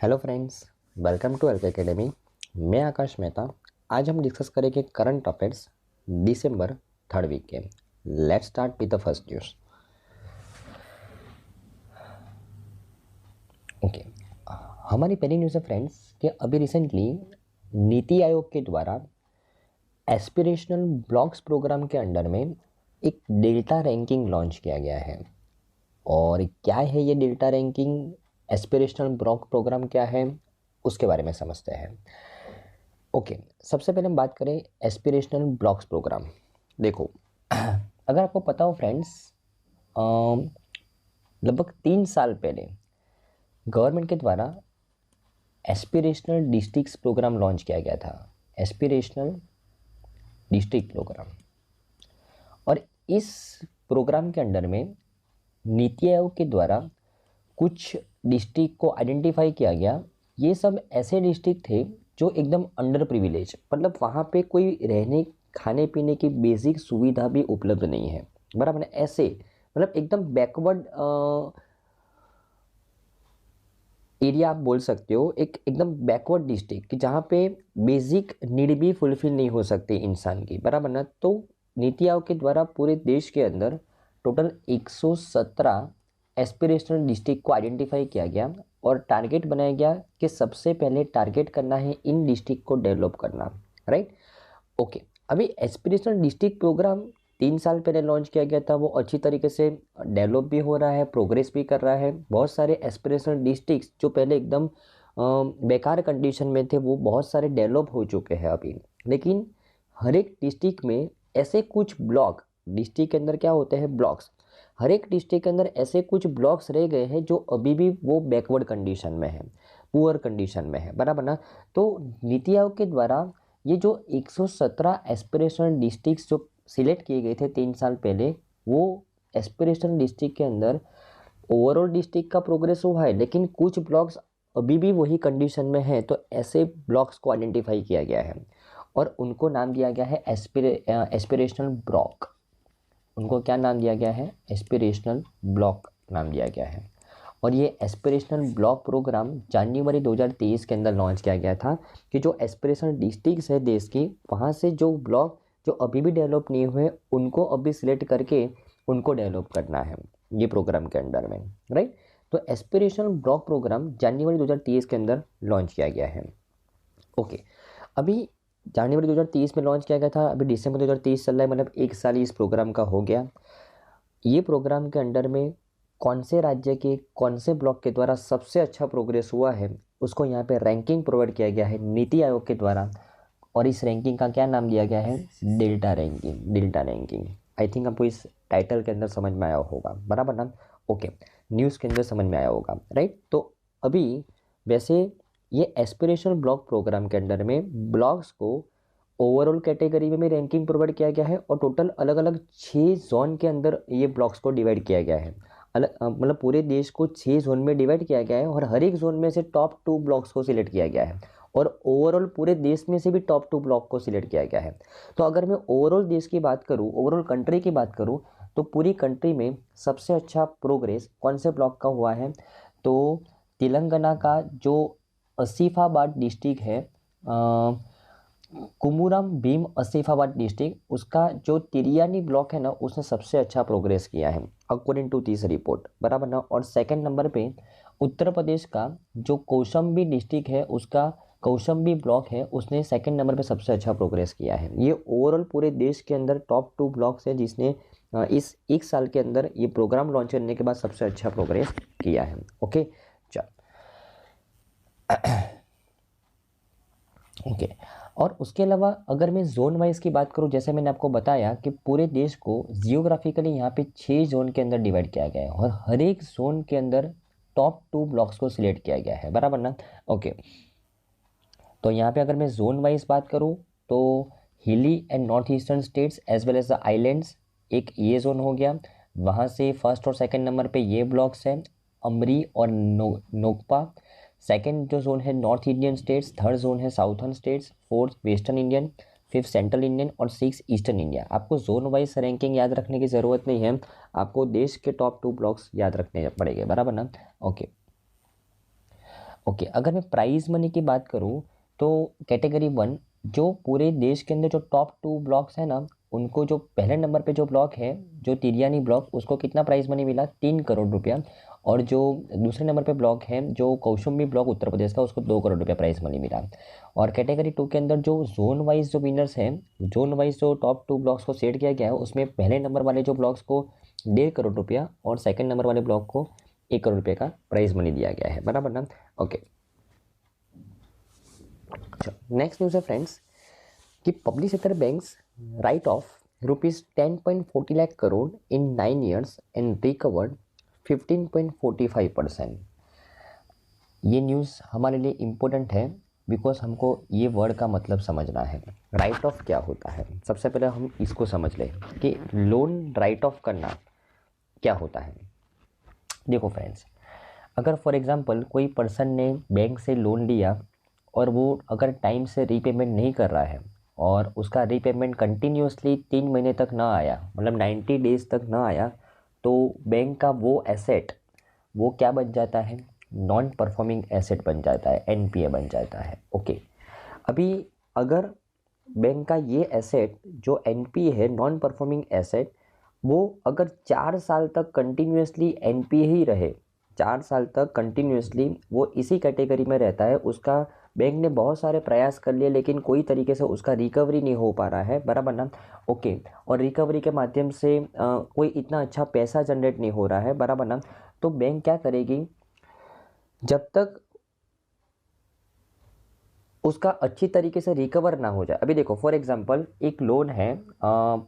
Hello friends, welcome to LK academy. मैं आकाश मेहता। आज हम डिस्कस करेंगे current affairs December third week के। Let's start with the first news. Okay, हमारी पहली न्यूज़ है फ्रेंड्स कि अभी रिसेंटली नीति आयोग के द्वारा एस्पिरेशनल ब्लॉक्स प्रोग्राम के अंडर में एक डेल्टा रैंकिंग लॉन्च किया गया है। और क्या है ये delta ranking, aspirational block programme क्या है, उसके बारे में समझते हैं। ओके, सबसे पहले हम बात करें एस्पिरेशनल ब्लॉक्स प्रोग्राम। देखो, अगर आपको पता हो फ्रेंड्स, लगभग 3 साल पहले गवर्नमेंट के द्वारा एस्पिरेशनल डिस्ट्रिक्ट्स प्रोग्राम लॉन्च किया गया था। Aspirational district programme. और इस प्रोग्राम के अंडर में नीति आयोग के द्वारा कुछ डिस्ट्रिक्ट को आइडेंटिफाई किया गया। ये सब ऐसे डिस्ट्रिक्ट थे जो एकदम अंडर प्रिविलेज, मतलब वहाँ पे कोई रहने खाने पीने की बेसिक सुविधा भी उपलब्ध नहीं है, बराबर है। ऐसे मतलब एकदम बैकवर्ड एरिया आप बोल सकते हो, एक एकदम बैकवर्ड डिस्ट्रिक्ट कि जहाँ पे बेसिक नीड भी फुलफिल नहीं हो सकती इंसान की, बराबर ना। तो नीति आयोग के द्वारा पूरे देश के अंदर टोटल 117 एस्पिरेशनल डिस्ट्रिक्ट को आइडेंटिफाई किया गया और टारगेट बनाया गया कि सबसे पहले टारगेट करना है इन डिस्ट्रिक्ट को डेवलप करना, राइट। ओके, अभी एस्पिरेशनल डिस्ट्रिक्ट प्रोग्राम 3 साल पहले लॉन्च किया गया था। वो अच्छी तरीके से डेवलप भी हो रहा है, प्रोग्रेस भी कर रहा है। बहुत सारे एस्पिरेशनल डिस्ट्रिक्ट्स जो पहले एकदम बेकार कंडीशन में थे, वो बहुत सारे डेवलप हो चुके हैं अभी। लेकिन हर एक डिस्ट्रिक्ट में ऐसे कुछ ब्लॉक, डिस्ट्रिक्ट के अंदर क्या होते हैं ब्लॉक्स, हर एक डिस्ट्रिक्ट के अंदर ऐसे कुछ ब्लॉक्स रह गए हैं जो अभी भी वो बैकवर्ड कंडीशन में है, पुअर कंडीशन में है, बराबर ना। तो नीति आयोग के द्वारा ये जो 117 एस्पिरेशनल डिस्ट्रिक्ट्स जो सिलेक्ट किए गए थे 3 साल पहले, वो एस्पिरेशनल डिस्ट्रिक्ट के अंदर ओवरऑल डिस्ट्रिक्ट का प्रोग्रेस हुआ है, लेकिन कुछ ब्लॉक्स अभी भी वही कंडीशन में है। तो ऐसे ब्लॉक्स को आइडेंटिफाई किया गया है और उनको नाम दिया गया है एस्पिरेशनल ब्लॉक। उनको क्या नाम दिया गया है? एस्पिरेशनल ब्लॉक नाम दिया गया है। और ये एस्पिरेशनल ब्लॉक प्रोग्राम जनवरी 2023 के अंदर लॉन्च किया गया था कि जो एस्पिरेशनल डिस्ट्रिक्ट्स है देश की, वहाँ से जो ब्लॉक जो अभी भी डेवलप नहीं हुए उनको अभी सिलेक्ट करके उनको डेवलप करना है ये प्रोग्राम के अंडर में, राइट। तो एस्पिरेशनल ब्लॉक प्रोग्राम जनवरी 2023 के अंदर लॉन्च किया गया है। ओके, अभी जनवरी 2023 में लॉन्च किया गया था, अभी दिसंबर 2023 चल रहा है, मतलब 1 साल इस प्रोग्राम का हो गया। ये प्रोग्राम के अंडर में कौन से राज्य के कौन से ब्लॉक के द्वारा सबसे अच्छा प्रोग्रेस हुआ है, उसको यहाँ पे रैंकिंग प्रोवाइड किया गया है नीति आयोग के द्वारा। और इस रैंकिंग का क्या नाम दिया गया है? Delta ranking. Delta ranking, I think आपको इस टाइटल के अंदर समझ में आया होगा, बराबर ना। ओके, न्यूज़ के अंदर समझ में आया होगा, राइट। तो अभी वैसे ये एस्पिरेशनल ब्लॉक प्रोग्राम के अंडर में ब्लॉक्स को ओवरऑल कैटेगरी में भी रैंकिंग प्रोवाइड किया गया है और टोटल अलग अलग 6 जोन के अंदर ये ब्लॉक्स को डिवाइड किया गया है। मतलब पूरे देश को 6 जोन में डिवाइड किया गया है और हर एक जोन में से टॉप 2 ब्लॉक्स को सिलेक्ट किया गया है और ओवरऑल पूरे देश में से भी टॉप 2 ब्लॉक को सिलेक्ट किया गया है। तो अगर मैं ओवरऑल देश की बात करूँ, ओवरऑल कंट्री की बात करूँ, तो पूरी कंट्री में सबसे अच्छा प्रोग्रेस कौन से ब्लॉक का हुआ है? तो तेलंगाना का जो आसिफाबाद डिस्ट्रिक्ट है, कुमुरम भीम आसिफाबाद डिस्ट्रिक्ट, उसका जो तिरियानी ब्लॉक है ना, उसने सबसे अच्छा प्रोग्रेस किया है अकॉर्डिंग टू दिस रिपोर्ट, बराबर ना। और सेकंड नंबर पे उत्तर प्रदेश का जो कौशाम्बी डिस्ट्रिक्ट है, उसका कौशाम्बी ब्लॉक है, उसने सेकंड नंबर पे सबसे अच्छा प्रोग्रेस किया है। ये ओवरऑल पूरे देश के अंदर टॉप 2 ब्लॉक्स है जिसने इस 1 साल के अंदर ये प्रोग्राम लॉन्च करने के बाद सबसे अच्छा प्रोग्रेस किया है। ओके, चल ओके। और उसके अलावा अगर मैं जोन वाइज की बात करूं, जैसे मैंने आपको बताया कि पूरे देश को जियोग्राफिकली यहाँ पे 6 जोन के अंदर डिवाइड किया गया है और हर एक जोन के अंदर टॉप 2 ब्लॉक्स को सिलेक्ट किया गया है, बराबर ना। ओके, तो यहाँ पे अगर मैं जोन वाइज बात करूँ तो hilly and north eastern states as well as the islands, एक ये जोन हो गया। वहाँ से फर्स्ट और सेकंड नंबर पे ये ब्लॉक्स हैं, अमरी और नोकपा। सेकंड जो जोन है north Indian states, third zone है southern states, fourth western Indian, fifth central Indian और सिक्स ईस्टर्न इंडिया। आपको जोन वाइज रैंकिंग याद रखने की ज़रूरत नहीं है, आपको देश के टॉप 2 ब्लॉक्स याद रखने पड़ेंगे, बराबर ना। ओके, ओके, अगर मैं प्राइज मनी की बात करूँ तो कैटेगरी 1 जो पूरे देश के अंदर जो टॉप 2 ब्लॉक्स हैं ना, उनको जो पहले नंबर पे जो ब्लॉक है, जो तिरियानी ब्लॉक, उसको कितना प्राइज मनी मिला? 3 करोड़ रुपया। और जो दूसरे नंबर पे ब्लॉक है जो कौशुम्बी ब्लॉक उत्तर प्रदेश का, उसको 2 करोड़ रुपया प्राइज मनी मिला। और कैटेगरी 2 के अंदर जो जोन वाइज जो विनर्स हैं, जोन वाइज जो टॉप 2 ब्लॉक्स को सेट किया गया है, उसमें पहले नंबर वाले जो ब्लॉक्स को 1.5 करोड़ रुपया और सेकंड नंबर वाले ब्लॉक को 1 करोड़ रुपये का प्राइज मनी दिया गया है, बराबर ना। ओके, नेक्स्ट न्यूज़ है फ्रेंड्स कि public sector banks right of ₹10.40 lakh crore in 9 years and recovered 15.45%। ये न्यूज़ हमारे लिए इम्पोर्टेंट है बिकॉज हमको ये वर्ड का मतलब समझना है। राइट ऑफ क्या होता है, सबसे पहले हम इसको समझ लें कि लोन राइट ऑफ करना क्या होता है। देखो फ्रेंड्स, अगर फॉर एग्जांपल कोई पर्सन ने बैंक से लोन लिया और वो अगर टाइम से रीपेमेंट नहीं कर रहा है और उसका रीपेमेंट कंटिन्यूसली 3 महीने तक ना आया, मतलब 90 डेज तक ना आया, तो बैंक का वो एसेट वो क्या बन जाता है? नॉन परफॉर्मिंग एसेट बन जाता है, एनपीए बन जाता है। ओके, अभी अगर बैंक का ये एसेट जो एनपीए है, नॉन परफॉर्मिंग एसेट, वो अगर 4 साल तक कंटिन्यूसली एनपीए ही रहे, 4 साल तक कंटिन्यूसली वो इसी कैटेगरी में रहता है, उसका बैंक ने बहुत सारे प्रयास कर लिए लेकिन कोई तरीके से उसका रिकवरी नहीं हो पा रहा है, बराबर ना। ओके, और रिकवरी के माध्यम से कोई इतना अच्छा पैसा जनरेट नहीं हो रहा है, बराबर ना। तो बैंक क्या करेगी, जब तक उसका अच्छी तरीके से रिकवर ना हो जाए। अभी देखो फॉर एग्जांपल एक लोन है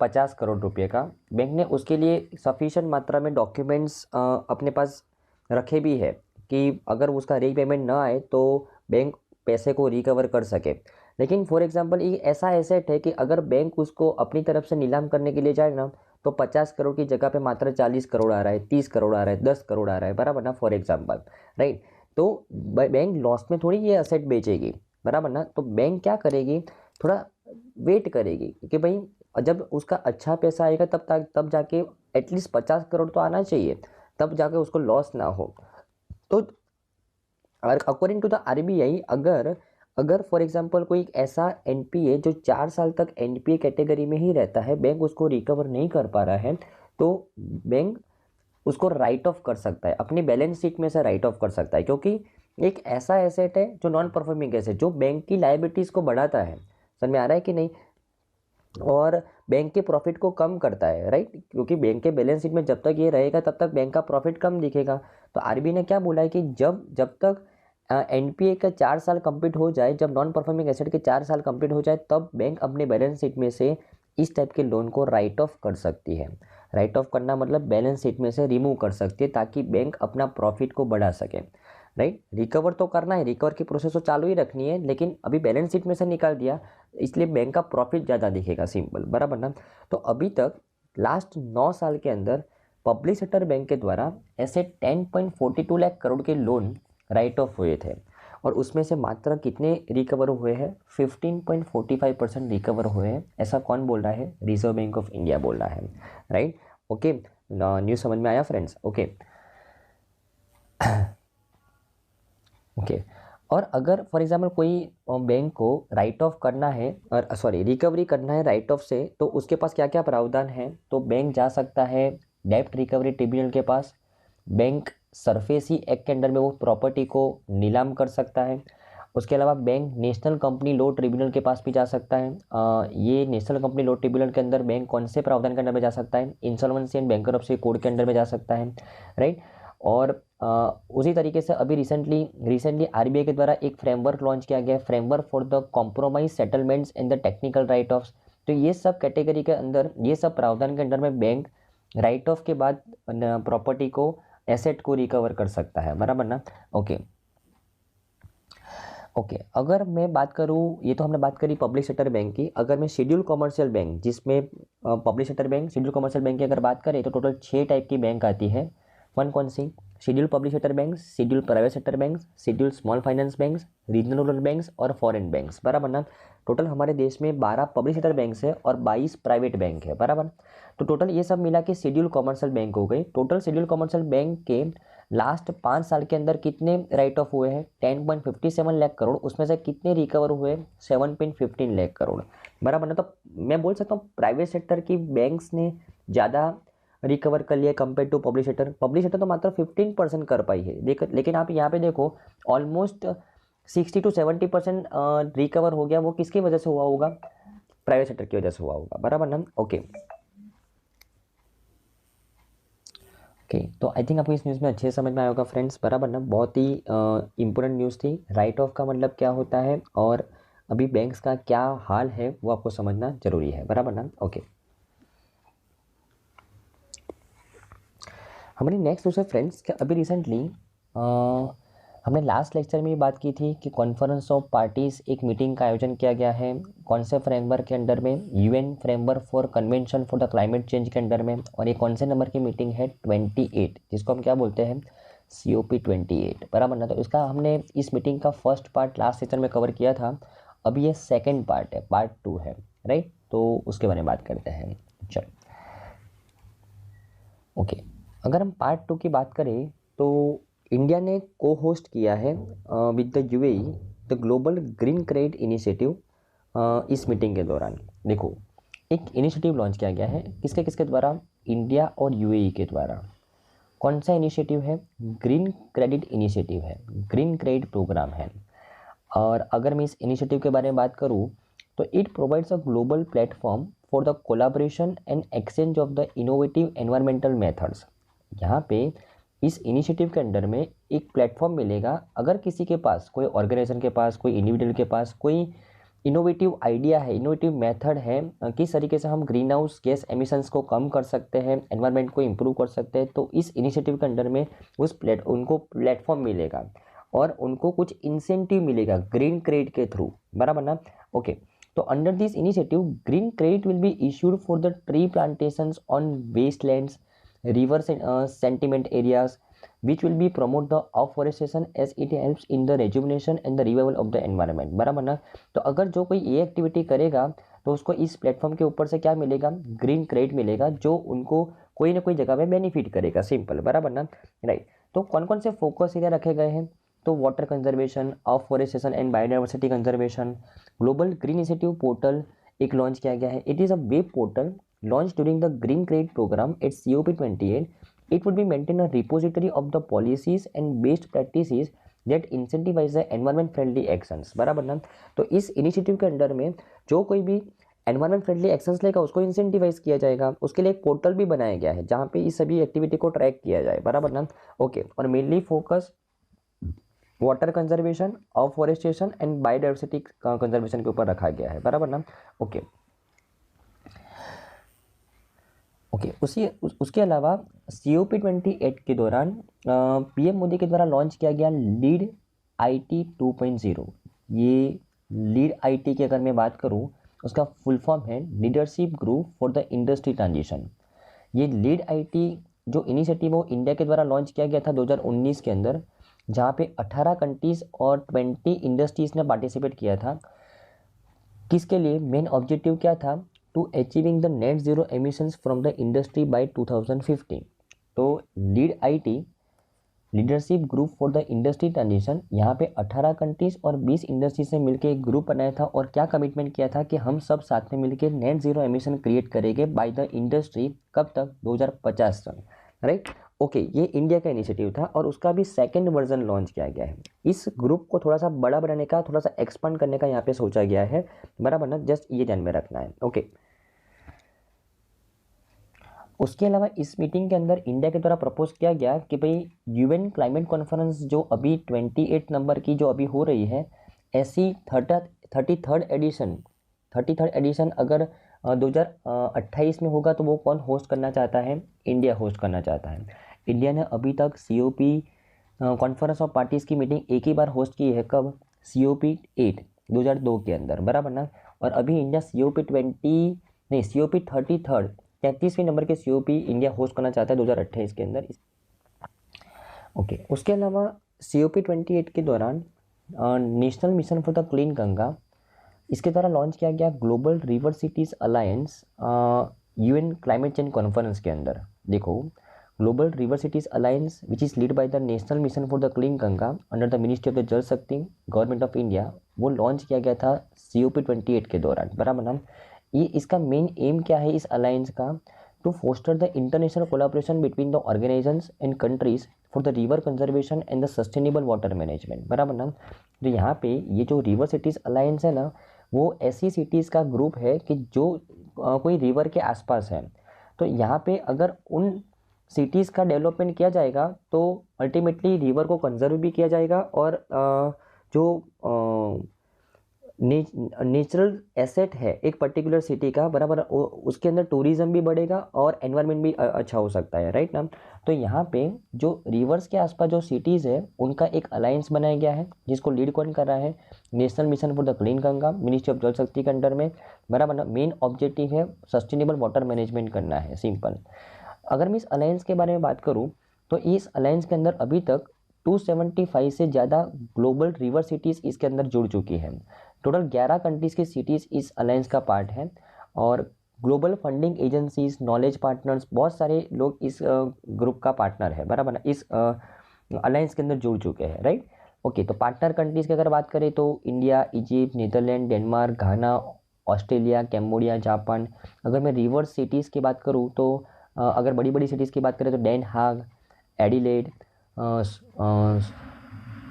50 करोड़ रुपये का, बैंक ने उसके लिए सफिशिएंट मात्रा में डॉक्यूमेंट्स अपने पास रखे भी है कि अगर उसका रीपेमेंट ना आए तो बैंक पैसे को रिकवर कर सके। लेकिन फॉर एग्जांपल ये ऐसा एसेट है कि अगर बैंक उसको अपनी तरफ से नीलाम करने के लिए जाए ना, तो 50 करोड़ की जगह पे मात्र 40 करोड़ आ रहा है, 30 करोड़ आ रहा है, 10 करोड़ आ रहा है, बराबर ना, फॉर एग्जाम्पल, राइट। तो बैंक लॉस में थोड़ी ये एसेट बेचेगी, बराबर ना। तो बैंक क्या करेगी, थोड़ा वेट करेगी कि भाई जब उसका अच्छा पैसा आएगा तब जाके एटलीस्ट 50 करोड़ तो आना चाहिए, तब जाके उसको लॉस ना हो। तो अकॉर्डिंग टू द आरबीआई, अगर अगर फॉर एग्जांपल कोई ऐसा एनपीए जो 4 साल तक एनपीए कैटेगरी में ही रहता है, बैंक उसको रिकवर नहीं कर पा रहा है, तो बैंक उसको राइट ऑफ कर सकता है, अपनी बैलेंस शीट में से राइट ऑफ कर सकता है, क्योंकि एक ऐसा एसेट है जो नॉन परफॉर्मिंग एसेट, जो बैंक की लायबिलिटीज़ को बढ़ाता है, समझ में आ रहा है कि नहीं, और बैंक के प्रॉफिट को कम करता है, राइट। क्योंकि बैंक के बैलेंस शीट में जब तक ये रहेगा तब तक बैंक का प्रॉफिट कम दिखेगा। तो आरबीआई ने क्या बोला है कि जब तक एनपीए का 4 साल कंप्लीट हो जाए, जब नॉन परफॉर्मिंग एसेट के 4 साल कंप्लीट हो जाए, तब बैंक अपने बैलेंस शीट में से इस टाइप के लोन को राइट ऑफ कर सकती है। राइट ऑफ करना मतलब बैलेंस शीट में से रिमूव कर सकती है, ताकि बैंक अपना प्रॉफिट को बढ़ा सके, राइट। रिकवर तो करना है, रिकवर की प्रोसेस तो चालू ही रखनी है, लेकिन अभी बैलेंस शीट में से निकाल दिया इसलिए बैंक का प्रॉफिट ज़्यादा दिखेगा, सिंपल, बराबर ना। तो अभी तक लास्ट 9 साल के अंदर पब्लिक सेक्टर बैंक के द्वारा ऐसे 10.42 लाख करोड़ के लोन राइट ऑफ हुए थे, और उसमें से मात्र कितने रिकवर हुए हैं? 15.45% रिकवर हुए हैं। ऐसा कौन बोल रहा है? रिजर्व बैंक ऑफ इंडिया बोल रहा है, राइट। ओके, न्यूज़ समझ में आया फ्रेंड्स? ओके ओके, और अगर फॉर एग्जांपल कोई बैंक को राइट ऑफ करना है, और सॉरी रिकवरी करना है राइट ऑफ से, तो उसके पास क्या क्या प्रावधान है? तो बैंक जा सकता है डेब्ट रिकवरी ट्रिब्यूनल के पास, बैंक सरफेसी एक्ट के अंडर में वो प्रॉपर्टी को नीलाम कर सकता है। उसके अलावा bank national company law tribunal के पास भी जा सकता है। ये नेशनल कंपनी लॉ ट्रिब्यूनल के अंदर बैंक कौन से प्रावधान के अंडर में जा सकता है? इंसॉल्वेंसी एंड बैंकरप्सी कोड के अंडर में जा सकता है, राइट। और उसी तरीके से अभी रिसेंटली आरबीआई के द्वारा एक फ्रेमवर्क लॉन्च किया गया है, framework for the compromise settlements in the technical right offs. तो ये सब कैटेगरी के अंदर, ये सब प्रावधान के अंडर में बैंक राइट ऑफ के बाद प्रॉपर्टी को, एसेट को रिकवर कर सकता है, बराबर ना। ओके ओके, अगर मैं बात करूँ, ये तो हमने बात करी पब्लिक सेक्टर बैंक की। अगर मैं शेड्यूल कॉमर्शियल बैंक, जिसमें public sector bank, schedule commercial bank की अगर बात करें, तो टोटल 6 टाइप की बैंक आती है। कौन सी? Schedule public sector bank, schedule private sector bank, schedule small finance bank, regional rural bank और फॉरेन बैंक, बराबर ना। टोटल हमारे देश में 12 पब्लिक सेक्टर बैंक है और 22 प्राइवेट बैंक है, बराबर। तो टोटल ये सब मिला के शेड्यूल कॉमर्शियल बैंक हो गई। टोटल शेड्यूल कॉमर्शियल बैंक के लास्ट 5 साल के अंदर कितने राइट ऑफ हुए हैं? 10.57 लाख करोड़। उसमें से कितने रिकवर हुए? 7.15 लाख करोड़, बराबर ना। तो मैं बोल सकता हूँ प्राइवेट सेक्टर की बैंक्स ने ज़्यादा रिकवर कर लिया compare to public sector. Public sector तो मात्र 15% कर पाई है, लेकिन आप यहाँ पे देखो ऑलमोस्ट 60 to 70% रिकवर हो गया। वो किसकी वजह से हुआ होगा? प्राइवेट सेक्टर की वजह से हुआ होगा, बराबर ना। ओके ओके, तो आई थिंक आपको इस न्यूज़ में अच्छे से समझ में आया होगा फ्रेंड्स, बराबर ना। बहुत ही इंपॉर्टेंट न्यूज़ थी। राइट ऑफ का मतलब क्या होता है और अभी बैंक्स का क्या हाल है वो आपको समझना जरूरी है, बराबर ना। ओके, हमारी नेक्स्ट न्यूज़ है फ्रेंड्स कि अभी रिसेंटली हमने लास्ट लेक्चर में बात की थी कि कॉन्फ्रेंस ऑफ पार्टीज एक मीटिंग का आयोजन किया गया है। कौन से फ्रेमवर्क के अंडर में? UN framework for convention for the climate change के अंडर में। और ये कौन से नंबर की मीटिंग है? 28, जिसको हम क्या बोलते हैं? COP28, बराबर ना। तो इसका हमने इस मीटिंग का फर्स्ट पार्ट लास्ट सेक्शन में कवर किया था। अभी ये सेकेंड पार्ट है, पार्ट 2 है, राइट। तो उसके बारे में बात करते हैं। चलो ओके, अगर हम पार्ट 2 की बात करें तो इंडिया ने को होस्ट किया है with the UAE the global green credit initiative. इस मीटिंग के दौरान देखो एक इनिशिएटिव लॉन्च किया गया है। किसके किसके द्वारा? इंडिया और यूएई के द्वारा। कौन सा इनिशिएटिव है? ग्रीन क्रेडिट इनिशिएटिव है, ग्रीन क्रेडिट प्रोग्राम है। और अगर मैं इस इनिशिएटिव के बारे में बात करूँ तो it provides a global platform for the collaboration and exchange of the innovative environmental methods. यहाँ पे इस इनिशिएटिव के अंडर में एक प्लेटफॉर्म मिलेगा। अगर किसी के पास, कोई ऑर्गेनाइजेशन के पास, कोई इंडिविजुअल के पास कोई इनोवेटिव आइडिया है, इनोवेटिव मेथड है, किस तरीके से हम ग्रीन हाउस गैस एमिशंस को कम कर सकते हैं, एनवायरनमेंट को इम्प्रूव कर सकते हैं, तो इस इनिशिएटिव के अंडर में उनको प्लेटफॉर्म मिलेगा और उनको कुछ इंसेंटिव मिलेगा ग्रीन क्रेडिट के थ्रू, बराबर ना। ओके, तो under this initiative green credit will be issued for the tree plantations on wastelands, river sentiment areas, which will be promote the afforestation as it helps in the rejuvenation and the revival of the environment, बराबर ना। तो अगर जो कोई ये activity करेगा तो उसको इस प्लेटफॉर्म के ऊपर से क्या मिलेगा? ग्रीन क्रेडिट मिलेगा, जो उनको कोई ना कोई जगह पे बेनिफिट करेगा, सिंपल, बराबर ना, राइट। तो कौन कौन से फोकस एरिया रखे गए हैं? तो water conservation, afforestation and biodiversity conservation. Global green initiative portal एक लॉन्च किया गया है। It is a web portal launched during the Green Credit Program at COP28. It would be maintain a repository of the policies and best practices that incentivize the environment friendly actions, बराबर ना। तो इस initiative के under में जो कोई भी environment friendly actions लेगा उसको इंसेंटिवाइज किया जाएगा। उसके लिए एक पोर्टल भी बनाया गया है जहाँ पे इस सभी एक्टिविटी को ट्रैक किया जाए, बराबर ना। ओके, और mainly focus water conservation, afforestation and biodiversity conservation के ऊपर रखा गया है, बराबर ना। ओके ओके, उसके अलावा COP28 के दौरान PM मोदी के द्वारा लॉन्च किया गया लीड IT 2.0। ये लीड IT की अगर मैं बात करूँ उसका फुल फॉर्म है leadership group for the industry transition. ये लीड IT जो इनिशिएटिव वो इंडिया के द्वारा लॉन्च किया गया था 2019 के अंदर, जहाँ पे 18 कंट्रीज और 20 इंडस्ट्रीज ने पार्टिसिपेट किया था। किसके लिए? मेन ऑब्जेक्टिव क्या था? To achieving the net zero emissions from the industry by 2015। तो lead IT leadership group for the industry transition, यहाँ पे 18 कंट्रीज और 20 इंडस्ट्री से मिलकर एक ग्रुप बनाया था और क्या कमिटमेंट किया था कि हम सब साथ में मिलकर नेट जीरो एमिशन क्रिएट करेंगे बाय द इंडस्ट्री। कब तक? 2050 तक, राइट। ओके, ये इंडिया का इनिशिएटिव था और उसका भी सेकंड वर्जन लॉन्च किया गया है। इस ग्रुप को थोड़ा सा बड़ा बनाने का, थोड़ा सा एक्सपांड करने का यहाँ पे सोचा गया है, बराबर ना। जस्ट ये ध्यान में रखना है। ओके, उसके अलावा इस मीटिंग के अंदर इंडिया के द्वारा प्रपोज किया गया कि भाई यूएन क्लाइमेट कॉन्फ्रेंस जो अभी 28 नंबर की जो अभी हो रही है, ऐसी 33rd एडिशन अगर 2028 में होगा तो वो कौन होस्ट करना चाहता है? इंडिया होस्ट करना चाहता है। इंडिया ने अभी तक COP कॉन्फ्रेंस ऑफ पार्टीज़ की मीटिंग एक ही बार होस्ट की है, कब? COP8 2002 के अंदर, बराबर ना। और अभी इंडिया COP 33वीं नंबर के COP इंडिया होस्ट करना चाहता है 2028 के अंदर। ओके, उसके अलावा COP 28 के दौरान national mission for the clean Ganga इसके द्वारा लॉन्च किया गया global river cities alliance UN climate change conference के अंदर। देखो, global river cities alliance which is lead by the national mission for the clean Ganga under the ministry of the जल शक्ति government of India, वो launch किया गया था COP28 के दौरान, बराबर ना। ये इसका मेन एम क्या है इस अलायंस का? To foster the international collaboration between the organisations and countries for the river conservation and the sustainable water management, बराबर ना। तो यहाँ पे ये जो रिवर सिटीज़ अलायंस है ना, वो ऐसी सिटीज़ का ग्रुप है कि जो कोई रिवर के आसपास है। तो यहाँ पे अगर उन सिटीज़ का डेवलपमेंट किया जाएगा तो अल्टीमेटली रिवर को कंजर्व भी किया जाएगा और जो नेचुरल एसेट है एक पर्टिकुलर सिटी का, बराबर, उसके अंदर टूरिज्म भी बढ़ेगा और एनवायरनमेंट भी अच्छा हो सकता है, राइट ना। तो यहाँ पे जो रिवर्स के आसपास जो सिटीज़ है उनका एक अलायंस बनाया गया है जिसको लीड कौन कर रहा है? National mission for the clean Ganga, ministry of जल शक्ति के अंडर में, बराबर ना। मेन ऑब्जेक्टिव है सस्टेनेबल वाटर मैनेजमेंट करना है, सिंपल। अगर मैं इस अलायंस के बारे में बात करूँ तो इस अलायंस के अंदर अभी तक 275 से ज़्यादा ग्लोबल रिवर सिटीज़ इसके अंदर जुड़ चुकी हैं। टोटल 11 कंट्रीज़ की सिटीज़ इस अलायंस का पार्ट है और global funding agencies, knowledge partners, बहुत सारे लोग इस ग्रुप का पार्टनर है, बराबर ना, इस अलायंस के अंदर जुड़ चुके हैं, राइट। ओके, तो पार्टनर कंट्रीज़ की अगर बात करें तो इंडिया, इजिप्ट, नीदरलैंड, डेनमार्क, घाना, ऑस्ट्रेलिया, कैम्बोडिया, जापान। अगर मैं रिवर सिटीज़ की बात करूँ तो अगर बड़ी बड़ी सिटीज़ की बात करें तो डेन हाग, एडिलेड,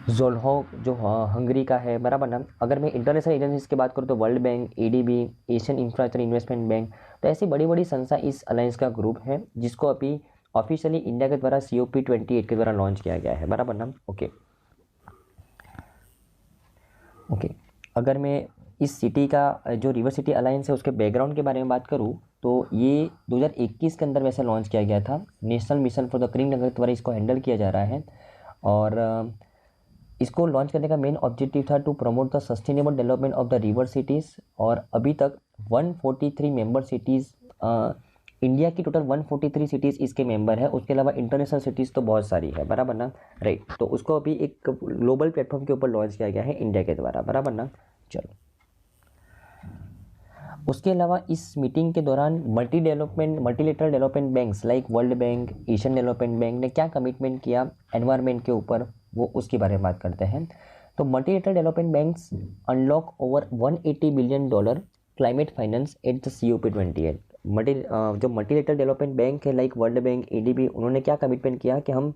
जोल्होक जो हंगरी का है, बराबर ना। अगर मैं इंटरनेशनल एजेंसीज की बात करूँ तो world bank, ADB, Asian infrastructure investment bank. तो ऐसी बड़ी बड़ी संस्था इस अलायंस का ग्रुप है जिसको अभी ऑफिशियली इंडिया के द्वारा COP28 के द्वारा लॉन्च किया गया है, बराबर ना। ओके, अगर मैं इस सिटी का जो रिवर सिटी अलायंस है उसके बैकग्राउंड के बारे में बात करूँ तो ये 2021 के अंदर वैसे लॉन्च किया गया था। National mission for the clean Ganga के द्वारा इसको हैंडल किया जा रहा है और इसको लॉन्च करने का मेन ऑब्जेक्टिव था to promote the sustainable development of the river cities. और अभी तक 143 मेंबर सिटीज़, इंडिया की टोटल 143 सिटीज़ इसके मेंबर है। उसके अलावा इंटरनेशनल सिटीज़ तो बहुत सारी है, बराबर ना, राइट। तो उसको अभी एक ग्लोबल प्लेटफॉर्म के ऊपर लॉन्च किया गया है इंडिया के द्वारा, बराबर ना। चलो, उसके अलावा इस मीटिंग के दौरान multilateral development banks like world bank, Asian development bank ने क्या कमिटमेंट किया एनवायरनमेंट के ऊपर, वो उसके बारे में बात करते हैं। तो multilateral development banks unlock over $180 billion climate finance at the COP28। जो मल्टीलेटरल डेवलपमेंट बैंक है लाइक वर्ल्ड बैंक, ADB, उन्होंने क्या कमिटमेंट किया कि हम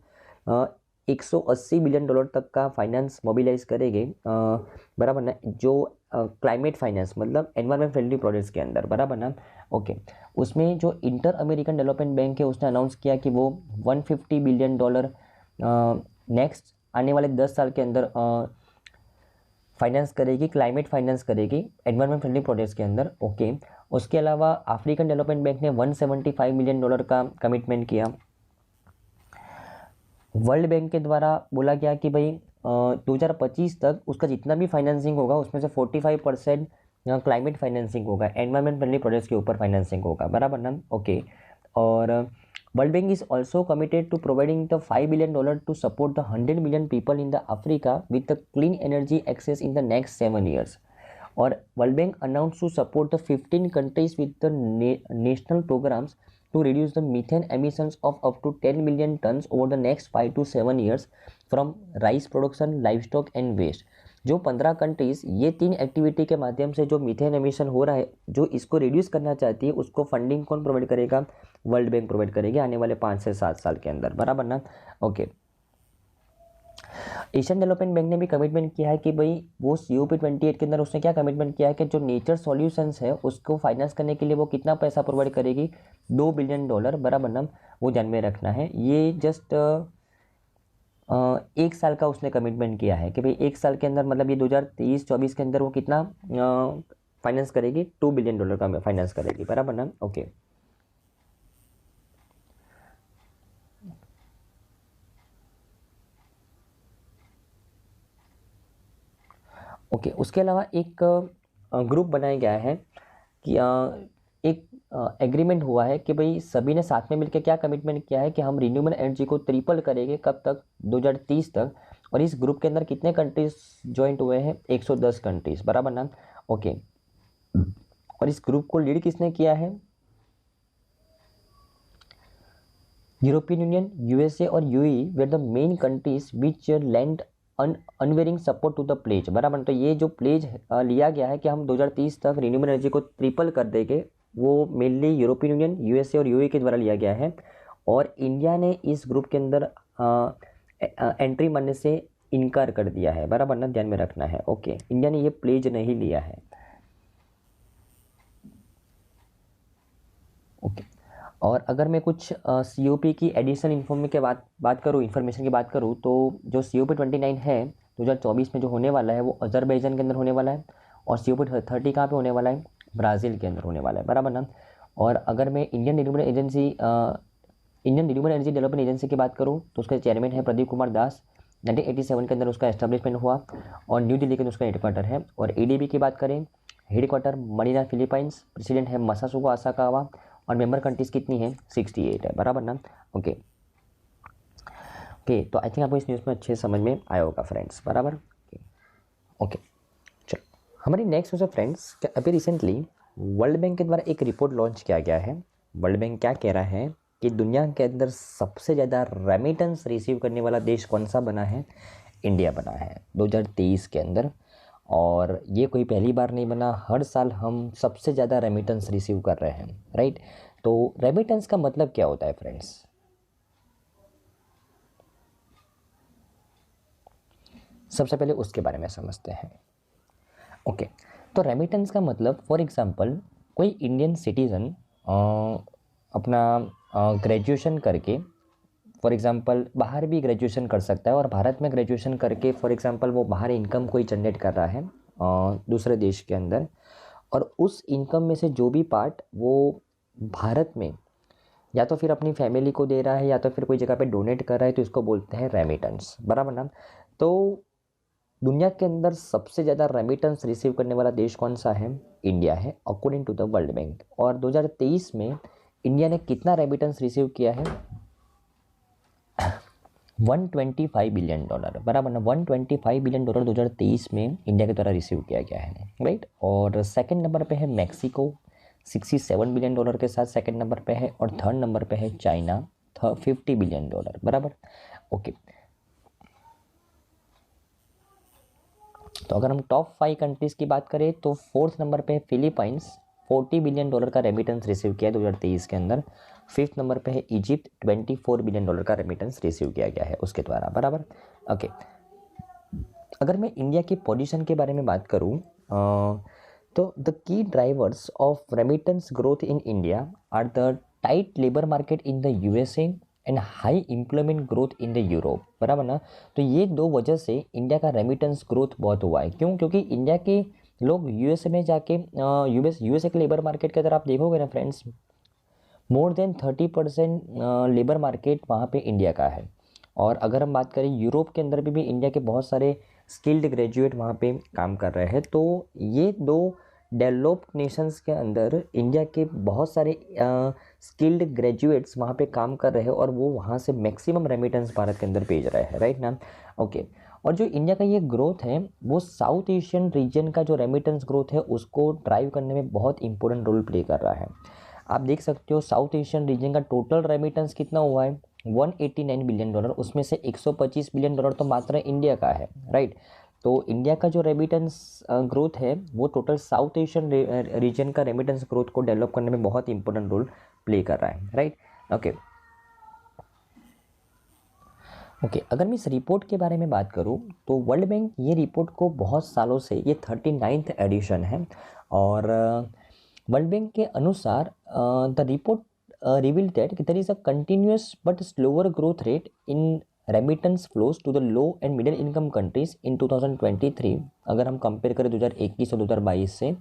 180 बिलियन डॉलर तक का फाइनेंस मोबिलाइज करेंगे, बराबर ना, जो क्लाइमेट फाइनेंस मतलब एनवायरमेंट फ्रेंडली प्रोजेक्ट्स के अंदर, बराबर ना। ओके, उसमें जो इंटर अमेरिकन डेवलपमेंट बैंक है उसने अनाउंस किया कि वो $150 बिलियन नेक्स्ट आने वाले 10 साल के अंदर फाइनेंस करेगी, क्लाइमेट फाइनेंस करेगी एनवायरमेंट फ्रेंडली प्रोजेक्ट्स के अंदर। ओके, उसके अलावा अफ्रीकन डेवलपमेंट बैंक ने $175 मिलियन का कमिटमेंट किया। वर्ल्ड बैंक के द्वारा बोला गया कि भाई 2025 तक उसका जितना भी फाइनेंसिंग होगा उसमें से 45% क्लाइमेट फाइनेंसिंग होगा, एनवायरमेंट फ्रेंडली प्रोजेक्ट्स के ऊपर फाइनेंसिंग होगा, बराबर ना। ओके, और world bank is also committed to providing the $5 billion to support the 100 million people in the Africa with the clean energy access in the next 7 years। और world bank announce to support the 15 countries with the national programmes to reduce the methane emissions of up to 10 million tons over the next 5 to 7 years from rice production, livestock and waste। जो 15 countries ये 3 activity के माध्यम से जो methane emission हो रहा है, जो इसको रिड्यूस करना चाहती है, उसको फंडिंग कौन प्रोवाइड करेगा? वर्ल्ड बैंक प्रोवाइड करेगी आने वाले 5 से 7 साल के अंदर, बराबर ना। ओके, एशियन डेवलपमेंट बैंक ने भी कमिटमेंट किया है कि भाई वो COP28 के अंदर उसने क्या कमिटमेंट किया है कि जो नेचर सॉल्यूशंस है उसको फाइनेंस करने के लिए वो कितना पैसा प्रोवाइड करेगी? $2 बिलियन, बराबर ना, वो ध्यान में रखना है। ये जस्ट 1 साल का उसने कमिटमेंट किया है कि भाई 1 साल के अंदर, मतलब ये 2023-24 के अंदर वो कितना फाइनेंस करेगी? $2 बिलियन का फाइनेंस करेगी, बराबर ना। ओके, ओके, उसके अलावा एक ग्रुप बनाया गया है कि एक एग्रीमेंट हुआ है कि भाई सभी ने साथ में मिलकर क्या कमिटमेंट किया है कि हम रिन्यूएबल एनर्जी को ट्रिपल करेंगे, कब तक? 2030 तक। और इस ग्रुप के अंदर कितने कंट्रीज ज्वाइंट हुए हैं? 110 कंट्रीज, बराबर ना। ओके, और इस ग्रुप को लीड किसने किया है? यूरोपियन यूनियन, यूएसए और UAE were the main countries which lend unwavering support to the pledge, बराबर। तो ये जो प्लेज लिया गया है कि हम 2030 तक रिन्यूएबल एनर्जी को ट्रिपल कर देंगे, वो मेनली यूरोपियन यूनियन, यूएसए और यूएई के द्वारा लिया गया है। और इंडिया ने इस ग्रुप के अंदर एंट्री मारने से इनकार कर दिया है, बराबर ना, ध्यान में रखना है। ओके, इंडिया ने ये प्लेज नहीं लिया है। ओके, और अगर मैं कुछ COP की एडिशनल इन्फॉर्मेशन की बात करूँ तो जो COP 29 है 2024 में जो होने वाला है वो अजरबैजान के अंदर होने वाला है, और COP 30 कहाँ पे होने वाला है? ब्राज़ील के अंदर होने वाला है, बराबर ना। और अगर मैं Indian renewable energy development agency की बात करूँ तो उसका चेयरमैन है प्रदीप कुमार दास। 1987 के अंदर उसका एस्टेब्लिशमेंट हुआ और न्यू दिल्ली के अंदर उसका हेडक्वार्टर है। और ADB की बात करें, हेडक्वार्टर मनीला फिलीपाइंस, प्रेसिडेंट है मसासुको आसाकावा, और मेंबर कंट्रीज कितनी है? 68 है, बराबर ना। ओके ओके, तो आई थिंक आपको इस न्यूज़ में अच्छे समझ में आया होगा फ्रेंड्स, बराबर। ओके, चलो हमारी नेक्स्ट न्यूज़ है फ्रेंड्स, कि अभी रिसेंटली वर्ल्ड बैंक के द्वारा एक रिपोर्ट लॉन्च किया गया है। वर्ल्ड बैंक क्या कह रहा है कि दुनिया के अंदर सबसे ज़्यादा रेमिटेंस रिसीव करने वाला देश कौन सा बना है? इंडिया बना है 2023 के अंदर। और ये कोई पहली बार नहीं बना, हर साल हम सबसे ज़्यादा रेमिटेंस रिसीव कर रहे हैं, राइट। तो रेमिटेंस का मतलब क्या होता है फ्रेंड्स? सबसे पहले उसके बारे में समझते हैं। ओके, तो रेमिटेंस का मतलब फॉर एग्जांपल कोई इंडियन सिटीज़न अपना ग्रेजुएशन करके, फॉर एग्जांपल बाहर भी ग्रेजुएशन कर सकता है, और भारत में ग्रेजुएशन करके फॉर एग्जांपल वो बाहर इनकम कोई जनरेट कर रहा है दूसरे देश के अंदर, और उस इनकम में से जो भी पार्ट वो भारत में या तो फिर अपनी फैमिली को दे रहा है या तो फिर कोई जगह पे डोनेट कर रहा है, तो इसको बोलते हैं रेमिटेंस, बराबर ना। तो दुनिया के अंदर सबसे ज़्यादा रेमिटेंस रिसीव करने वाला देश कौन सा है? इंडिया है, according to the world bank. और 2023 में इंडिया ने कितना रेमिटेंस रिसीव किया है? $125 बिलियन, बराबर ना। $125 बिलियन 2023 में इंडिया के द्वारा रिसीव किया गया है, राइट। और सेकंड नंबर पे है मैक्सिको $67 बिलियन के साथ सेकंड नंबर पे है, और थर्ड नंबर पे है चाइना $50 बिलियन, बराबर। ओके, तो अगर हम टॉप 5 कंट्रीज़ की बात करें तो फोर्थ नंबर पे है फिलीपाइंस, $40 बिलियन का रेमिटेंस रिसीव किया 2023 के अंदर। फिफ्थ नंबर पे है इजिप्ट, $24 बिलियन का रेमिटेंस रिसीव किया गया है उसके द्वारा, बराबर। ओके, अगर मैं इंडिया की पोजीशन के बारे में बात करूं तो the key drivers of remittance growth in India are the tight labour market in the USA and high employment growth in the Europe, बराबर ना। तो ये दो वजह से इंडिया का रेमिटेंस ग्रोथ बहुत हुआ है। क्यों? क्योंकि इंडिया के लोग USA में जाके USA के लेबर मार्केट के अंदर आप देखोगे ना friends, more than 30% labour market वहाँ पे इंडिया का है। और अगर हम बात करें यूरोप के अंदर भी इंडिया के बहुत सारे स्किल्ड ग्रेजुएट वहाँ पे काम कर रहे हैं। तो ये दो डेवलप्ड नेशंस के अंदर इंडिया के बहुत सारे स्किल्ड ग्रेजुएट्स वहाँ पे काम कर रहे हैं, और वो वहाँ से मैक्सिमम रेमिटेंस भारत के अंदर भेज रहे हैं, राइट ना। ओके, और जो इंडिया का ये ग्रोथ है वो साउथ एशियन रीजन का जो रेमिटेंस ग्रोथ है उसको ड्राइव करने में बहुत इंपॉर्टेंट रोल प्ले कर रहा है। आप देख सकते हो साउथ एशियन रीजन का टोटल रेमिटेंस कितना हुआ है? $189 बिलियन, उसमें से $125 बिलियन तो मात्र इंडिया का है, राइट। तो इंडिया का जो रेमिटेंस ग्रोथ है वो टोटल साउथ एशियन रीजन का रेमिटेंस ग्रोथ को डेवलप करने में बहुत इंपॉर्टेंट रोल प्ले कर रहा है, राइट। ओके ओके, अगर मैं इस रिपोर्ट के बारे में बात करूं तो वर्ल्ड बैंक ये रिपोर्ट को बहुत सालों से, ये 39th एडिशन है, और वर्ल्ड बैंक के अनुसार the report reveal that there is a continuous but slower growth rate in remittance flows to the low and middle income countries in 2023। अगर हम कंपेयर करें 2021 और 2022 से,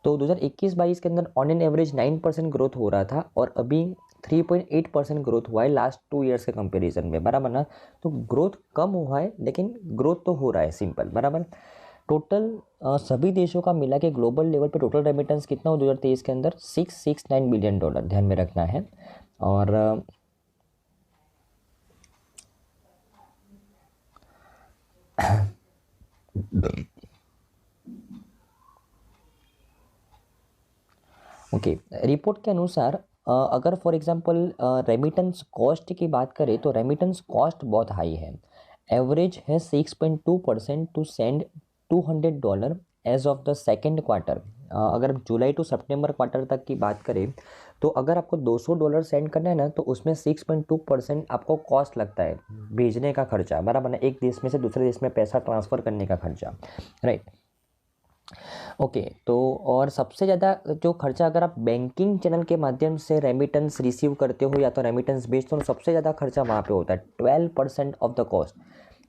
तो 2021-22 के अंदर ऑन एन एवरेज 9% ग्रोथ हो रहा था, और अभी 3.8% ग्रोथ हुआ है लास्ट 2 ईयर्स के कंपैरिजन में, बराबर ना। तो ग्रोथ कम हुआ है लेकिन ग्रोथ तो हो रहा है, सिंपल, बराबर। टोटल सभी देशों का मिला के ग्लोबल लेवल पे टोटल रेमिटेंस कितना हो 2023 के अंदर? $669 बिलियन, ध्यान में रखना है। और ओके, रिपोर्ट के अनुसार अगर फॉर एग्जांपल रेमिटेंस कॉस्ट की बात करें तो रेमिटेंस कॉस्ट बहुत हाई है। एवरेज है 6.2% to send $200 as of the second quarter. अगर जुलाई टू सितंबर क्वार्टर तक की बात करें तो अगर आपको $200 सेंड करना है ना तो उसमें 6.2% आपको कॉस्ट लगता है, भेजने का खर्चा, बराबर ना, एक देश में से दूसरे देश में पैसा ट्रांसफ़र करने का खर्चा, राइट। ओके, तो और सबसे ज़्यादा जो खर्चा अगर आप बैंकिंग चैनल के माध्यम से रेमिटेंस रिसीव करते हो या तो रेमिटेंस भेजते हो, सबसे ज़्यादा खर्चा वहाँ पे होता है, 12% ऑफ द कॉस्ट।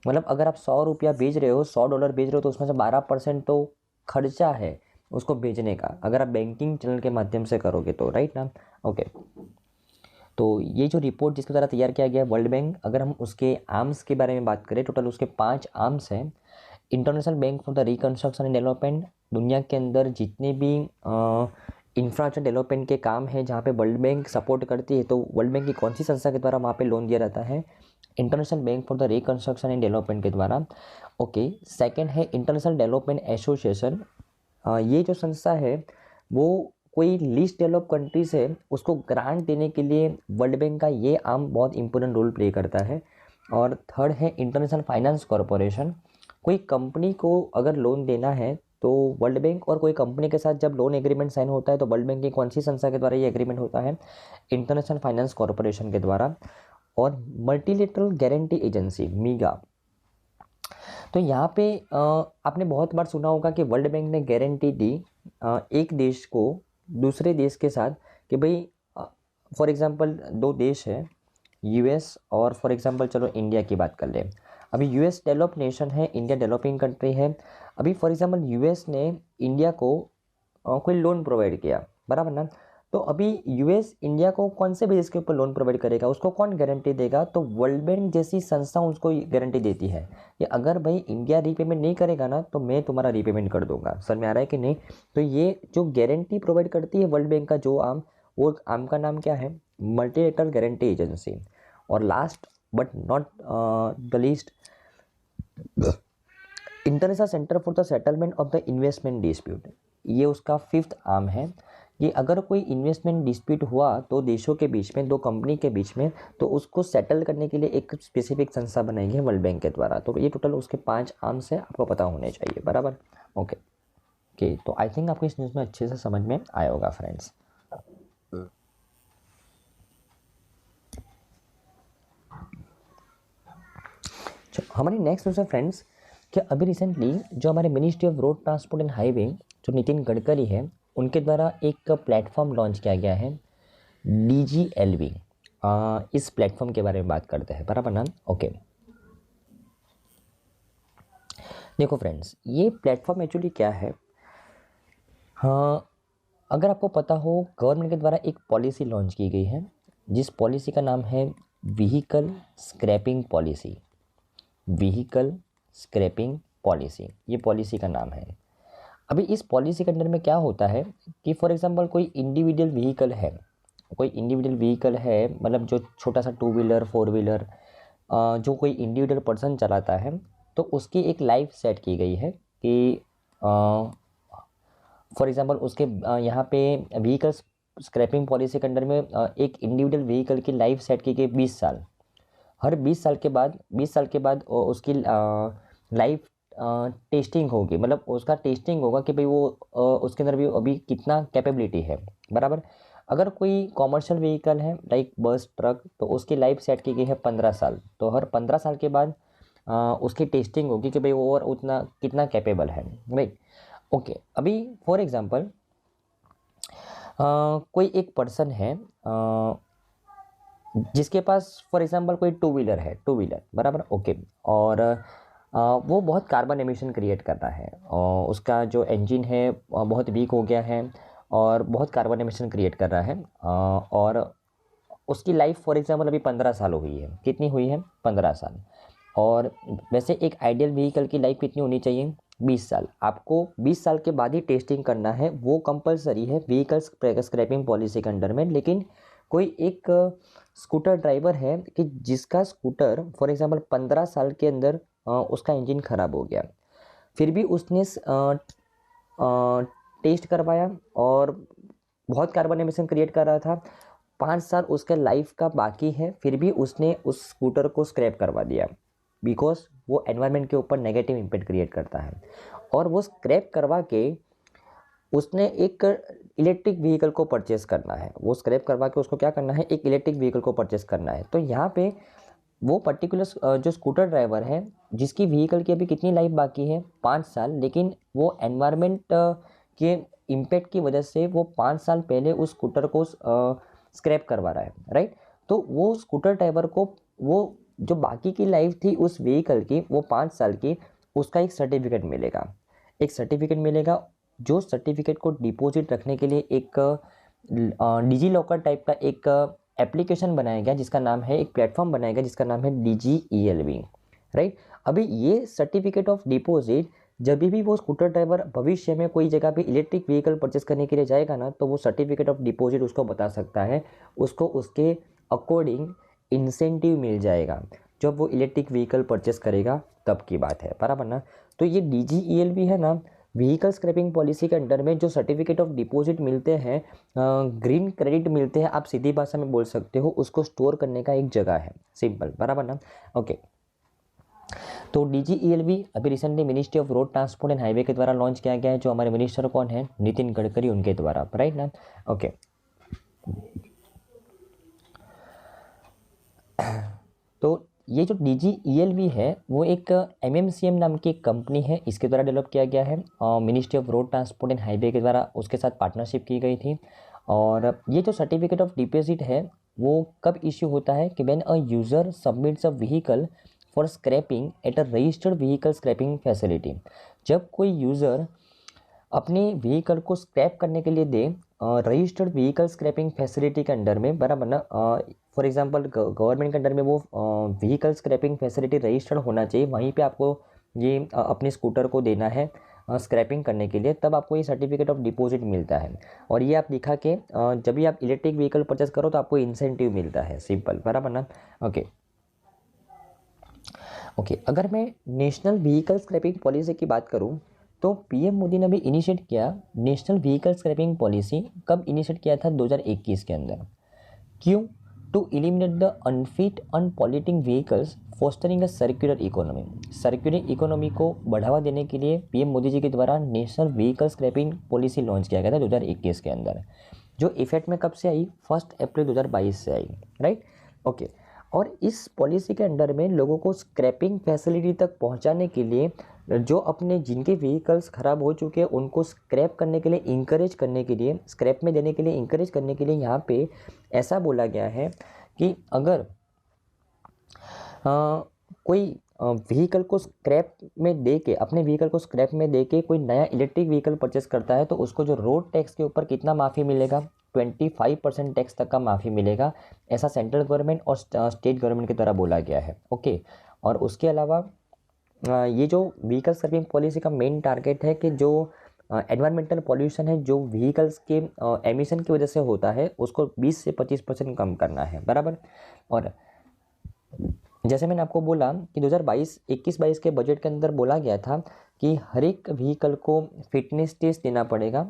मतलब अगर आप $100 भेज रहे हो, $100 भेज रहे हो तो उसमें से 12% तो खर्चा है उसको भेजने का, अगर आप बैंकिंग चैनल के माध्यम से करोगे तो, राइट ना। ओके, तो ये जो रिपोर्ट जिसके द्वारा तैयार किया गया वर्ल्ड बैंक, अगर हम उसके आर्म्स के बारे में बात करें, टोटल उसके 5 आर्म्स हैं। International bank for the reconstruction and development, दुनिया के अंदर जितने भी इंफ्रास्ट्रक्चर डेवलपमेंट के काम है जहाँ पे वर्ल्ड बैंक सपोर्ट करती है, तो वर्ल्ड बैंक की कौन सी संस्था के द्वारा वहाँ पे लोन दिया जाता है? International bank for the reconstruction and development के द्वारा। ओके, सेकेंड है इंटरनेशनल डेवलपमेंट एसोसिएशन। ये जो संस्था है वो कोई लीस्ट डेवलप कंट्रीज है उसको ग्रांट देने के लिए वर्ल्ड बैंक का ये आर्म बहुत इंपॉर्टेंट रोल प्ले करता है। और थर्ड है इंटरनेशनल फाइनेंस कॉरपोरेशन। कोई कंपनी को अगर लोन देना है तो वर्ल्ड बैंक और कोई कंपनी के साथ जब लोन एग्रीमेंट साइन होता है तो वर्ल्ड बैंक की कौन सी संस्था के द्वारा ये एग्रीमेंट होता है? इंटरनेशनल फाइनेंस कॉरपोरेशन के द्वारा। और मल्टीलेटरल गारंटी एजेंसी मीगा, तो यहाँ पे आपने बहुत बार सुना होगा कि वर्ल्ड बैंक ने गारंटी दी एक देश को दूसरे देश के साथ कि भाई फॉर एग्जांपल दो देश है यूएस और फॉर एग्जांपल चलो इंडिया की बात कर लें। अभी यूएस डेवलप नेशन है, इंडिया डेवलपिंग कंट्री है। अभी फॉर एग्जांपल यूएस ने इंडिया को कोई लोन प्रोवाइड किया, बराबर ना। तो अभी यूएस इंडिया को कौन से बेसिस के ऊपर लोन प्रोवाइड करेगा, उसको कौन गारंटी देगा? तो वर्ल्ड बैंक जैसी संस्था उसको गारंटी देती है कि अगर भाई इंडिया रीपेमेंट नहीं करेगा ना तो मैं तुम्हारा रीपेमेंट कर दूंगा। समझ में आ रहा है कि नहीं? तो ये जो गारंटी प्रोवाइड करती है वर्ल्ड बैंक का जो आर्म, वो आर्म का नाम क्या है? Multilateral guarantee agency. और last but not the least, international centre for the settlement of the investment dispute. ये उसका 5th आर्म है कि अगर कोई इन्वेस्टमेंट डिस्प्यूट हुआ तो देशों के बीच में, दो कंपनी के बीच में, तो उसको सेटल करने के लिए एक स्पेसिफिक संस्था बनाई गई वर्ल्ड बैंक के द्वारा। तो ये टोटल उसके 5 आर्म्स है, आपको पता होने चाहिए, बराबर। ओके ओके, तो आई थिंक आपको इस न्यूज़ में अच्छे से समझ में आया होगा फ्रेंड्स। हमारी नेक्स्ट न्यूज़ है फ्रेंड्स कि अभी रिसेंटली जो हमारे ministry of road transport and highway जो नितिन गडकरी है उनके द्वारा एक प्लेटफॉर्म लॉन्च किया गया है DGLV। इस प्लेटफॉर्म के बारे में बात करते हैं, बराबर ना। ओके, देखो फ्रेंड्स, ये प्लेटफॉर्म एक्चुअली क्या है? हाँ, अगर आपको पता हो गवर्नमेंट के द्वारा एक पॉलिसी लॉन्च की गई है जिस पॉलिसी का नाम है vehicle scrapping policy. Vehicle scrapping policy, ये पॉलिसी का नाम है। अभी इस पॉलिसी के अंदर में क्या होता है कि फॉर एग्जांपल कोई इंडिविजुअल व्हीकल है, मतलब जो छोटा सा 2 व्हीलर 4 व्हीलर जो कोई इंडिविजुअल पर्सन चलाता है, तो उसकी एक लाइफ सेट की गई है कि फॉर एग्जांपल उसके यहाँ पे व्हीकल स्क्रैपिंग पॉलिसी के अंदर में एक इंडिविजुअल व्हीकल की लाइफ सेट की गई 20 साल। हर 20 साल के बाद उसकी लाइफ टेस्टिंग होगी, मतलब उसका टेस्टिंग होगा कि भाई वो उसके अंदर भी अभी कितना कैपेबिलिटी है, बराबर। अगर कोई कॉमर्शियल व्हीकल है लाइक बस ट्रक, तो उसकी लाइफ सेट की गई है 15 साल। तो हर 15 साल के बाद उसकी टेस्टिंग होगी कि भाई वो और उतना कितना कैपेबल है, राइट। ओके, अभी फॉर एग्जांपल कोई एक पर्सन है जिसके पास फॉर एग्जांपल कोई 2 व्हीलर है, 2 व्हीलर, बराबर। ओके, और वो बहुत कार्बन एमिशन क्रिएट करता है और उसका जो इंजन है बहुत वीक हो गया है और बहुत कार्बन एमिशन क्रिएट कर रहा है। और उसकी लाइफ फॉर एग्जांपल अभी 15 साल हुई है। कितनी हुई है? 15 साल। और वैसे एक आइडियल व्हीकल की लाइफ कितनी होनी चाहिए? 20 साल। आपको 20 साल के बाद ही टेस्टिंग करना है, वो कंपलसरी है व्हीकल स्क्रैपिंग पॉलिसी के अंडर में। लेकिन कोई एक स्कूटर ड्राइवर है कि जिसका स्कूटर फॉर एग्जांपल 15 साल के अंदर उसका इंजन ख़राब हो गया, फिर भी उसने टेस्ट करवाया और बहुत कार्बन एमिशन क्रिएट कर रहा था, 5 साल उसके लाइफ का बाकी है, फिर भी उसने उस स्कूटर को स्क्रैप करवा दिया बिकॉज वो एनवायरनमेंट के ऊपर नेगेटिव इम्पैक्ट क्रिएट करता है। और वो स्क्रैप करवा के उसने एक इलेक्ट्रिक व्हीकल को परचेस करना है, वो स्क्रैप करवा के उसको क्या करना है, एक इलेक्ट्रिक व्हीकल को परचेस करना है। तो यहाँ पे वो पर्टिकुलर जो स्कूटर ड्राइवर है जिसकी व्हीकल की अभी कितनी लाइफ बाकी है, 5 साल, लेकिन वो एनवायरनमेंट के इम्पैक्ट की वजह से वो 5 साल पहले उस स्कूटर को स्क्रैप करवा रहा है, राइट। तो वो स्कूटर ड्राइवर को वो जो बाकी की लाइफ थी उस व्हीकल की, वो 5 साल की, उसका एक सर्टिफिकेट मिलेगा, एक सर्टिफिकेट मिलेगा। जो सर्टिफिकेट को डिपॉजिट रखने के लिए एक डिजी लॉकर टाइप का एक एप्लीकेशन बनाया गया जिसका नाम है, एक प्लेटफॉर्म बनाया गया जिसका नाम है DGELV, राइट। अभी ये सर्टिफिकेट ऑफ डिपॉजिट जब भी वो स्कूटर ड्राइवर भविष्य में कोई जगह पे इलेक्ट्रिक व्हीकल परचेस करने के लिए जाएगा ना, तो वो सर्टिफिकेट ऑफ डिपॉजिट उसको बता सकता है, उसको उसके अकॉर्डिंग इंसेंटिव मिल जाएगा जब वो इलेक्ट्रिक व्हीकल परचेस करेगा, तब की बात है, बराबर ना। तो ये DGELV है ना, व्हीकल स्क्रैपिंग पॉलिसी के अंडर में जो सर्टिफिकेट ऑफ डिपॉजिट मिलते हैं, ग्रीन क्रेडिट मिलते हैं, आप सीधी भाषा में बोल सकते हो, उसको स्टोर करने का एक जगह है, सिंपल, बराबर ना। ओके, तो DGELV अभी recently ministry of road transport and highway के द्वारा लॉन्च किया गया है, जो हमारे मिनिस्टर कौन है, नितिन गडकरी, उनके द्वारा, राइट ना। ओके, तो ये जो DGELV है वो एक MMCM नाम की एक कंपनी है, इसके द्वारा डेवलप किया गया है, ministry of road transport and highway के द्वारा उसके साथ पार्टनरशिप की गई थी। और ये जो सर्टिफिकेट ऑफ डिपॉजिट है वो कब इश्यू होता है कि when a user submits a vehicle for scrapping at a registered vehicle scrapping facility. जब कोई यूज़र अपने व्हीकल को स्क्रैप करने के लिए दे रजिस्टर्ड व्हीकल स्क्रैपिंग फैसिलिटी के अंडर में, बराबर ना। फॉर एग्जांपल गवर्नमेंट के अंडर में वो व्हीकल स्क्रैपिंग फैसिलिटी रजिस्टर्ड होना चाहिए, वहीं पे आपको ये अपने स्कूटर को देना है स्क्रैपिंग करने के लिए, तब आपको ये सर्टिफिकेट ऑफ डिपॉजिट मिलता है। और ये आप दिखा के जब भी आप इलेक्ट्रिक व्हीकल परचेस करो तो आपको इंसेंटिव मिलता है, सिंपल, बराबर ना। ओके ओके, अगर मैं नेशनल व्हीकल स्क्रैपिंग पॉलिसी की बात करूं तो PM मोदी ने भी इनिशिएट किया नेशनल व्हीकल स्क्रैपिंग पॉलिसी। कब इनिशिएट किया था, 2021 के अंदर। क्यों, to eliminate the unfit unpolluting vehicles fostering a circular economy. Circular economy को बढ़ावा देने के लिए PM मोदी जी के द्वारा national vehicle scrapping policy launch किया गया था 2021 के अंदर, जो इफेक्ट में कब से आई, 1 अप्रैल 2022 से आई, राइट। ओके, और इस पॉलिसी के अंडर में लोगों को स्क्रैपिंग फैसिलिटी तक पहुंचाने के लिए, जो अपने जिनके व्हीकल्स ख़राब हो चुके हैं उनको स्क्रैप करने के लिए इंकरेज करने के लिए, स्क्रैप में देने के लिए इंकरेज करने के लिए यहाँ पे ऐसा बोला गया है कि अगर कोई व्हीकल को स्क्रैप में दे के, अपने व्हीकल को स्क्रैप में दे के कोई नया इलेक्ट्रिक व्हीकल परचेस करता है तो उसको जो रोड टैक्स के ऊपर कितना माफ़ी मिलेगा, 25% टैक्स तक का माफ़ी मिलेगा, ऐसा सेंट्रल गवर्नमेंट और स्टेट गवर्नमेंट के द्वारा बोला गया है। ओके, और उसके अलावा ये जो व्हीकल स्क्रैपिंग पॉलिसी का मेन टारगेट है कि जो एनवायरमेंटल पॉल्यूशन है जो व्हीकल्स के एमिशन की वजह से होता है उसको 20 से 25% कम करना है, बराबर। और जैसे मैंने आपको बोला कि 2021-22 के बजट के अंदर बोला गया था कि हर एक व्हीकल को फिटनेस टेस्ट देना पड़ेगा।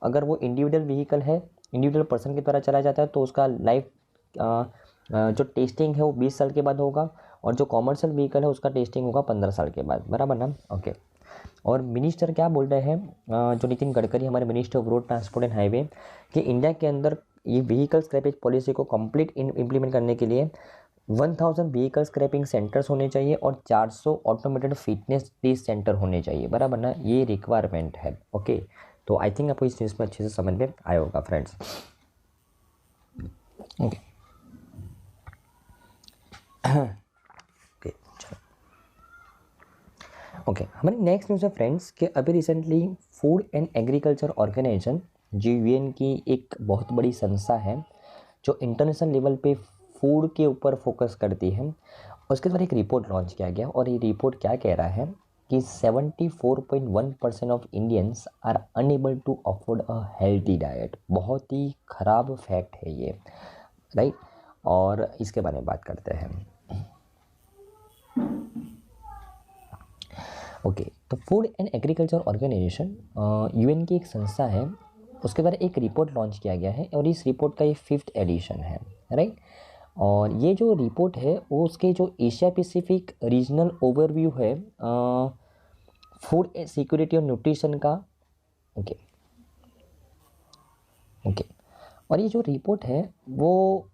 अगर वो इंडिविजुअल व्हीकल है, इंडिविजुअल पर्सन के द्वारा चलाया जाता है तो उसका लाइफ जो टेस्टिंग है वो 20 साल के बाद होगा, और जो कॉमर्शियल व्हीकल है उसका टेस्टिंग होगा 15 साल के बाद, बराबर ना। ओके, और मिनिस्टर क्या बोल रहे हैं, जो नितिन गडकरी हमारे minister of road transport and highway, कि इंडिया के अंदर ये व्हीकल स्क्रैपेज पॉलिसी को कंप्लीट इम्प्लीमेंट करने के लिए 1000 व्हीकल स्क्रैपिंग सेंटर्स होने चाहिए और 400 ऑटोमेटेड फिटनेस टेस्ट सेंटर होने चाहिए, बराबर ना। ये रिक्वायरमेंट है। ओके, तो आई थिंक आपको इस चीज़ में अच्छे से समझ में आया होगा फ्रेंड्स। ओके ओके, चलो ओके, हमारी नेक्स्ट न्यूज़ है फ्रेंड्स कि अभी recently food and agriculture organisation, जो UN की एक बहुत बड़ी संस्था है जो इंटरनेशनल लेवल पे फूड के ऊपर फोकस करती है, उसके द्वारा एक रिपोर्ट लॉन्च किया गया। और ये रिपोर्ट क्या कह रहा है कि 74.1% of Indians are unable to afford a healthy diet. बहुत ही ख़राब फैक्ट है ये, राइट। और इसके बारे में बात करते हैं। ओके, तो food and agriculture organisation UN की एक संस्था है उसके बाद एक रिपोर्ट लॉन्च किया गया है और इस रिपोर्ट का ये 5th एडिशन है, राइट। और ये जो रिपोर्ट है वो उसके जो एशिया पैसिफिक रीजनल ओवरव्यू है फूड सिक्योरिटी और न्यूट्रिशन का। Okay okay. और ये जो रिपोर्ट है वो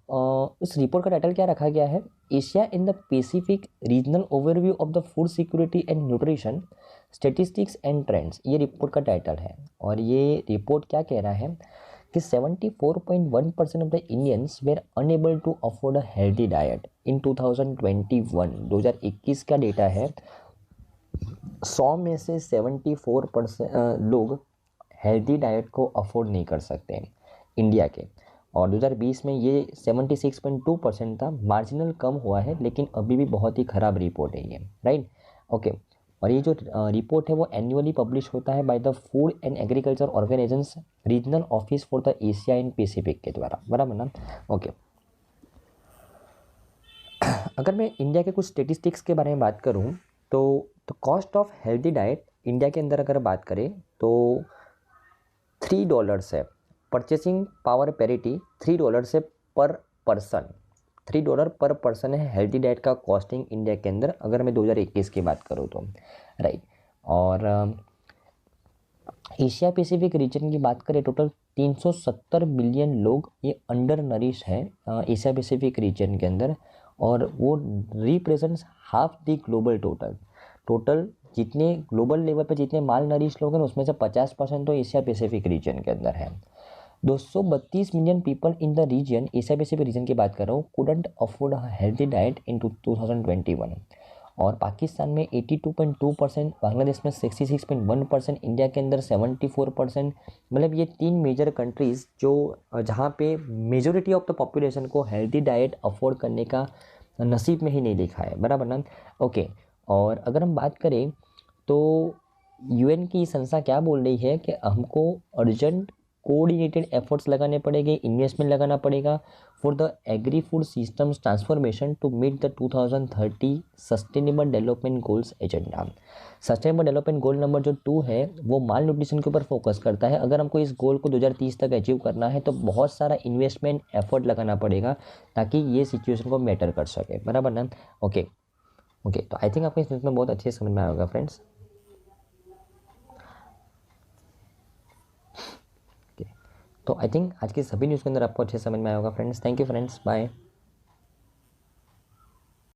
उस रिपोर्ट का टाइटल क्या रखा गया है, Asia in the Pacific regional overview of the food security and nutrition statistics and trends, ये रिपोर्ट का टाइटल है। और ये रिपोर्ट क्या कह रहा है कि 74.1% of the Indians were unable to afford a healthy diet in 2021 का डेटा है। 100 में से 74% लोग हेल्दी डाइट को अफोर्ड नहीं कर सकते इंडिया के। और 2020 में ये 76.2% था, मार्जिनल कम हुआ है लेकिन अभी भी बहुत ही ख़राब रिपोर्ट है ये, राइट। ओके। और ये जो रिपोर्ट है वो एनुअली पब्लिश होता है by the food and agriculture organisations regional office for the Asia and Pacific के द्वारा, बराबर ना। ओके। अगर मैं इंडिया के कुछ स्टेटिस्टिक्स के बारे में बात करूं तो cost of healthy diet India के अंदर अगर बात करें तो $3 है। परचेसिंग पावर पैरिटी $3 है पर पर्सन, $3 पर पर्सन है हेल्दी डाइट का कॉस्टिंग इंडिया के अंदर, अगर मैं 2021 की बात करूँ तो, राइट। और एशिया पैसिफिक रीजन की बात करें टोटल 370 बिलियन लोग ये अंडर नरिश हैं एशिया पैसिफिक रीजन के अंदर, और वो represents half the global total जितने ग्लोबल लेवल पे जितने माल नरिश लोग हैं उसमें से 50% तो एशिया पैसिफिक रीजन के अंदर है। 232 million people in the region, Asia Pacific region की बात कर रहा हूँ, couldn't afford healthy diet in 2021। और पाकिस्तान में 82.2%, बांग्लादेश में 66.1%, इंडिया के अंदर 74%। मतलब ये 3 मेजर कंट्रीज़ जो जहाँ पे मेजोरिटी ऑफ द पॉपुलेशन को हेल्दी डाइट अफोर्ड करने का नसीब में ही नहीं लिखा है, बराबर ना। ओके। और अगर हम बात करें तो यूएन की संस्था क्या बोल रही है कि हमको अर्जेंट कोऑर्डिनेटेड एफर्ट्स लगाने पड़ेंगे, इन्वेस्टमेंट लगाना पड़ेगा for the agri food systems transformation to meet the 2030 sustainable development goals agenda. Sustainable development goal number जो 2 है वो माल न्यूट्रिशन के ऊपर फोकस करता है। अगर हमको इस गोल को 2030 तक अचीव करना है तो बहुत सारा इन्वेस्टमेंट एफर्ट लगाना पड़ेगा ताकि ये सिचुएशन को मैटर कर सके, बराबर ना। Okay okay. तो आई थिंक आपको इस न्यूज़ में बहुत अच्छे समझ में आएगा फ्रेंड्स। तो आई थिंक आज के सभी न्यूज़ के अंदर आपको अच्छे समझ में आएगा friends. Thank you friends, bye.